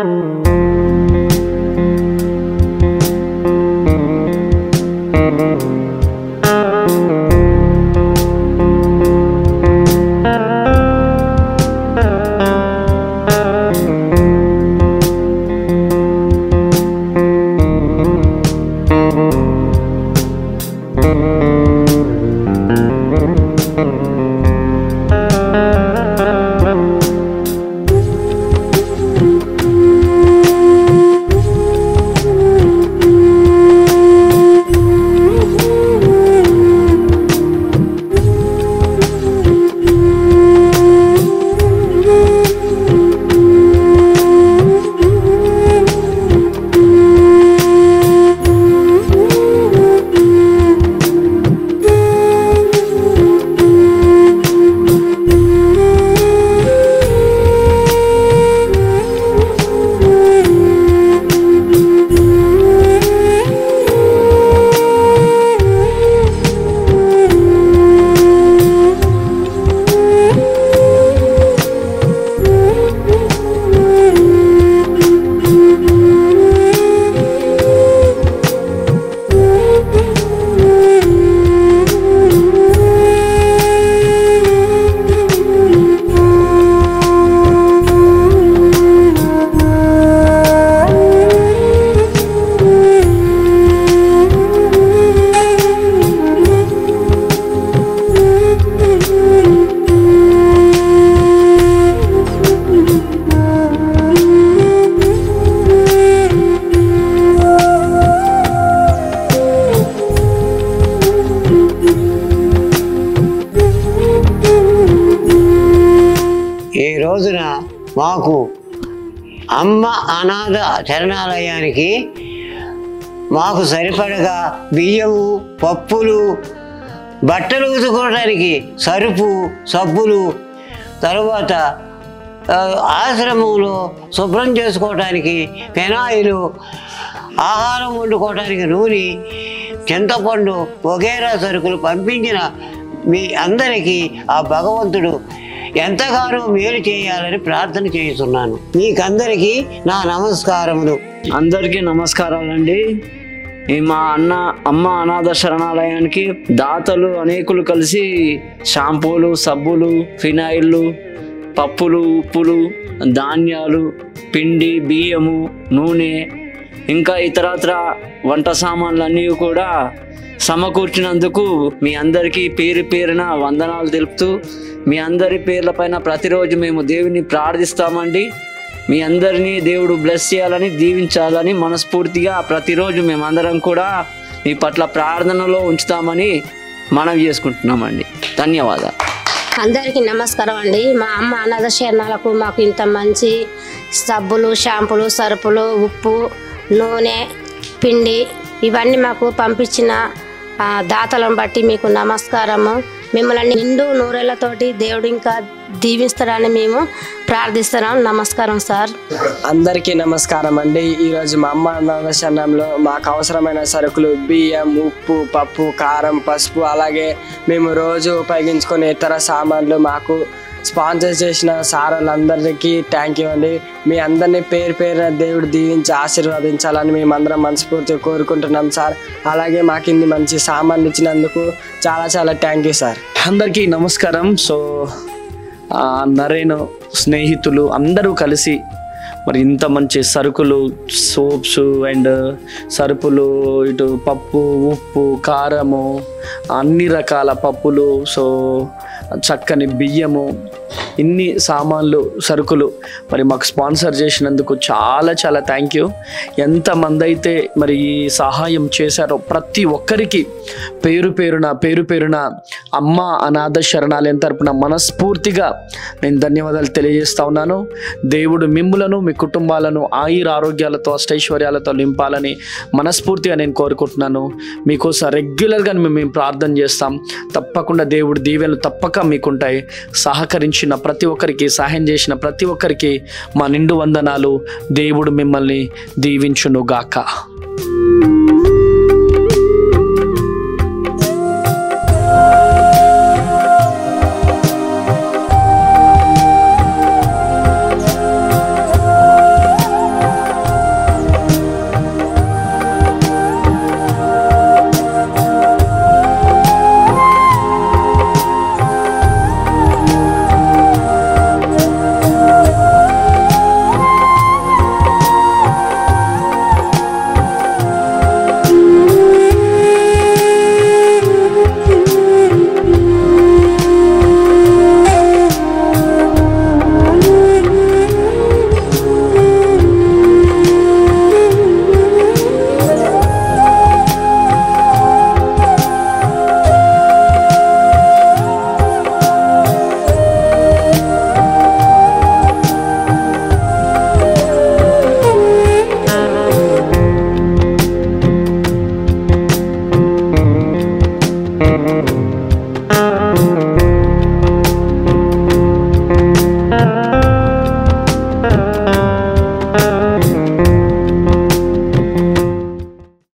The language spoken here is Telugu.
ఈ రోజున మాకు అమ్మ అనాథ శరణాలయానికి మాకు సరిపడగా బియ్యము, పప్పులు, బట్టలు ఉతుకోవడానికి సరుపు, సబ్బులు, తరువాత ఆశ్రమంలో శుభ్రం చేసుకోవడానికి ఫెనాయిలు, ఆహారం వండుకోవడానికి నూనె, చింతపండు వగైరా సరుకులు పంపించిన మీ అందరికీ ఆ భగవంతుడు ఎంతగానో మేలు చేయాలని ప్రార్థన చేస్తున్నాను. మీకందరికీ నా నమస్కారములు. అందరికీ నమస్కారాలండి. మా అమ్మ అనాథ శరణాలయానికి దాతలు అనేకులు కలిసి షాంపూలు, సబ్బులు, ఫినాయిళ్ళు, పప్పులు, ఉప్పులు, ధాన్యాలు, పిండి, బియ్యము, నూనె, ఇంకా ఇతరత్ర వంట సామాన్లన్నీ కూడా సమకూర్చినందుకు మీ అందరికీ పేరు పేరున వందనాలు తెలుపుతూ మీ అందరి పేర్లపైన ప్రతిరోజు మేము దేవుని ప్రార్థిస్తామండి. మీ అందరినీ దేవుడు బ్లెస్ చేయాలని, దీవించాలని మనస్ఫూర్తిగా ప్రతిరోజు మేమందరం కూడా మీ పట్ల ప్రార్థనలో ఉంచుతామని మనం చేసుకుంటున్నామండి. ధన్యవాదాలు. అందరికీ నమస్కారం అండి. మా అమ్మ అనాథ శరణాలకు మాకు ఇంత మంచి సబ్బులు, షాంపులు, సరుపులు, ఉప్పు, నూనె, పిండి ఇవన్నీ మాకు పంపించిన దాతలను బట్టి మీకు నమస్కారము. మిమ్మల్ని నిండు నూరేళ్లతోటి దేవుడు ఇంకా దీవిస్తారని మేము ప్రార్థిస్తున్నాం. నమస్కారం సార్. అందరికీ నమస్కారం అండి. ఈరోజు మా అమ్మ అనాథ శరణంలో మాకు అవసరమైన సరుకులు బియ్యం, ఉప్పు, పప్పు, కారం, పసుపు, అలాగే మేము రోజు ఉపయోగించుకునే ఇతర సామాన్లు మాకు స్పాన్సర్ చేసిన సార్ వాళ్ళందరికీ థ్యాంక్ యూ అండి. మీ అందరినీ పేరు పేరున దేవుడు దీవించి ఆశీర్వదించాలని మేమందరం మనస్ఫూర్తిగా కోరుకుంటున్నాం సార్. అలాగే మాకు ఇన్ని మంచి సామాన్లు ఇచ్చినందుకు చాలా చాలా థ్యాంక్ యూ సార్. అందరికీ నమస్కారం. సో నరేను స్నేహితులు అందరూ కలిసి మరి ఇంత మంచి సరుకులు, సోప్స్ అండ్ సరుకులు, ఇటు పప్పు, ఉప్పు, కారము, అన్ని రకాల పప్పులు, సో చక్కని బియ్యము, ఇన్ని సామాన్లు, సరుకులు మరి మాకు స్పాన్సర్ చేసినందుకు చాలా చాలా థ్యాంక్ యూ. ఎంతమంది అయితే మరి ఈ సహాయం చేశారో ప్రతి ఒక్కరికి పేరు పేరున అమ్మ అనాథ శరణాలయం తరపున మనస్ఫూర్తిగా నేను ధన్యవాదాలు తెలియజేస్తా ఉన్నాను. దేవుడు మిమ్ములను, మీ కుటుంబాలను ఆయుర ఆరోగ్యాలతో, అష్టైశ్వర్యాలతో నింపాలని మనస్ఫూర్తిగా నేను కోరుకుంటున్నాను. మీకోసం రెగ్యులర్గా మేము ప్రార్థన చేస్తాం. తప్పకుండా దేవుడు దీవెనలు తప్పక మీకుంటాయి. సహకరించిన ప్రతి ఒక్కరికి, సహాయం చేసిన ప్రతి ఒక్కరికి మా నిండు వందనాలు. దేవుడు మిమ్మల్ని దీవించును గాక.